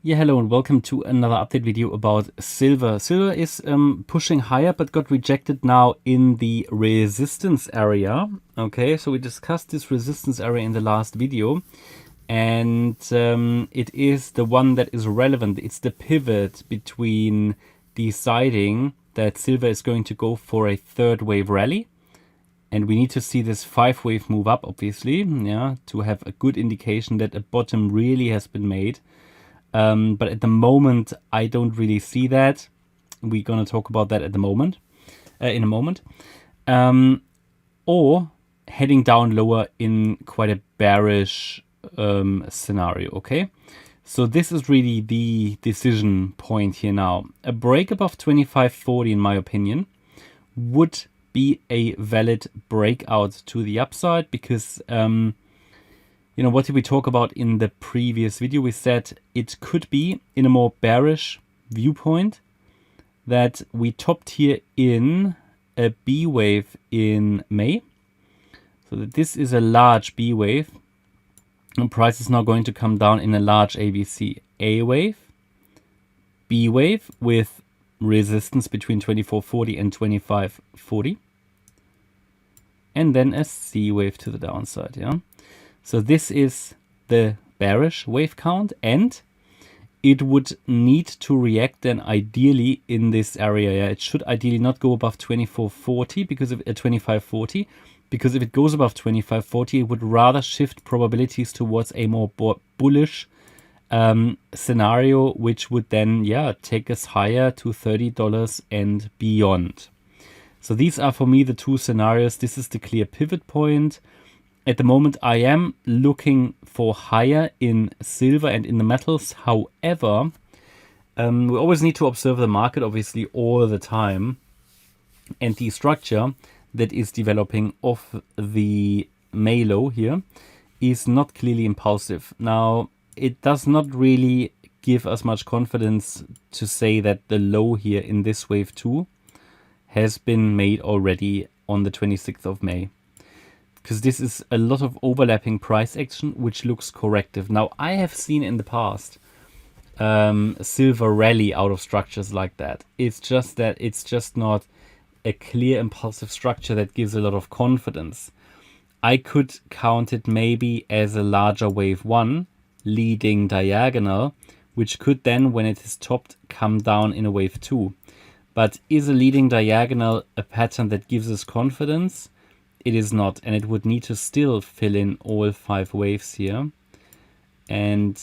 Yeah, hello and welcome to another update video about silver. Silver is pushing higher but got rejected now in the resistance area. Okay, so we discussed this resistance area in the last video, and it is the one that is relevant. It's the pivot between deciding that silver is going to go for a third wave rally, and we need to see this 5-wave move up, obviously, yeah, to have a good indication that a bottom really has been made. But at the moment, I don't really see that. We're going to talk about that at the moment, in a moment. Or heading down lower in quite a bearish scenario, okay? So this is really the decision point here now. A break above 25.40, in my opinion, would be a valid breakout to the upside because... you know, what did we talk about in the previous video? We said it could be in a more bearish viewpoint that we topped here in a B wave in May. So that this is a large B wave. And price is now going to come down in a large ABC. A wave, B wave with resistance between 24.40 and 25.40. And then a C wave to the downside, yeah. So this is the bearish wave count, and it would need to react then ideally in this area. Yeah, it should ideally not go above 24.40 because of 25.40, because if it goes above 25.40, it would rather shift probabilities towards a more bullish scenario, which would then take us higher to $30 and beyond. So these are for me the two scenarios. This is the clear pivot point. At the moment, I am looking for higher in silver and in the metals. However, we always need to observe the market, obviously, all the time. And the structure that is developing off the May low here is not clearly impulsive. Now, it does not really give us much confidence to say that the low here in this wave 2 has been made already on the 26th of May. Because this is a lot of overlapping price action, which looks corrective. Now, I have seen in the past silver rally out of structures like that. It's just that it's just not a clear impulsive structure that gives a lot of confidence. I could count it maybe as a larger wave 1 leading diagonal, which could then, when it is topped, come down in a wave 2. But is a leading diagonal a pattern that gives us confidence? It is not, and it would need to still fill in all 5 waves here. And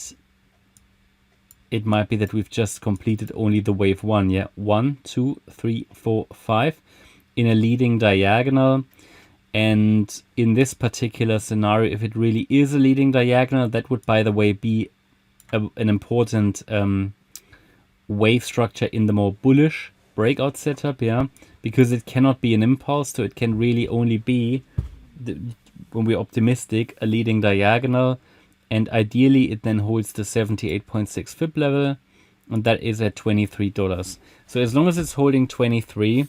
it might be that we've just completed only the wave 1, yeah? 1, 2, 3, 4, 5 in a leading diagonal. And in this particular scenario, if it really is a leading diagonal, that would, by the way, be an important wave structure in the more bullish breakout setup, yeah, because it cannot be an impulse, so it can really only be, when we're optimistic, a leading diagonal, and ideally it then holds the 78.6 fib level, and that is at $23. So as long as it's holding 23,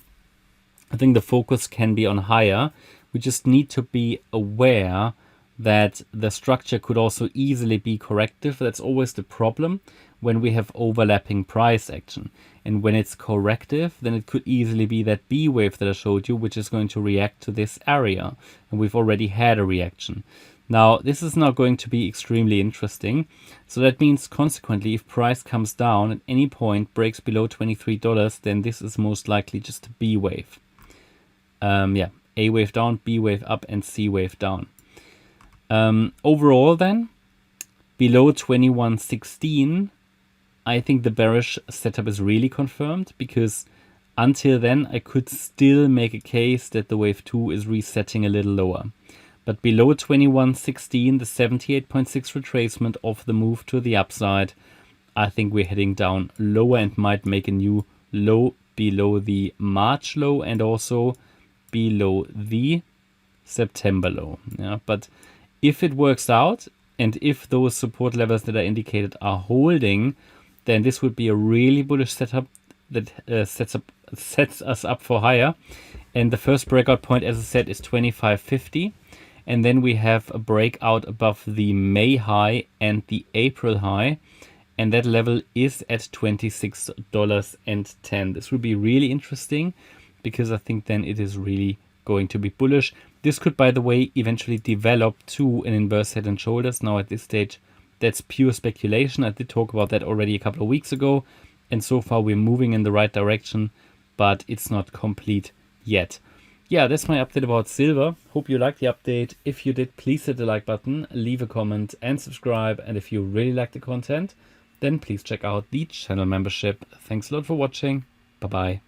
I think the focus can be on higher. We just need to be aware that the structure could also easily be corrective. That's always the problem when we have overlapping price action. And when it's corrective, then it could easily be that B wave that I showed you, which is going to react to this area. And we've already had a reaction. Now, this is now going to be extremely interesting. So that means, consequently, if price comes down at any point, breaks below $23, then this is most likely just a B wave. A wave down, B wave up, and C wave down. Overall, then, below 21.16, I think the bearish setup is really confirmed, because until then I could still make a case that the wave 2 is resetting a little lower. But below 21.16, the 78.6 retracement of the move to the upside, I think we're heading down lower and might make a new low below the March low and also below the September low. Yeah, but if it works out and if those support levels that I indicated are holding, then this would be a really bullish setup that sets us up for higher. And the first breakout point, as I said, is 25.50. And then we have a breakout above the May high and the April high. and that level is at $26.10. This will be really interesting because I think then it is really going to be bullish. This could, by the way, eventually develop to an inverse head and shoulders. Now at this stage, that's pure speculation. I did talk about that already a couple of weeks ago, and so far we're moving in the right direction, but it's not complete yet. Yeah, that's my update about silver. Hope you liked the update. If you did, please hit the like button, leave a comment and subscribe. And if you really like the content, then please check out the channel membership. Thanks a lot for watching. Bye-bye.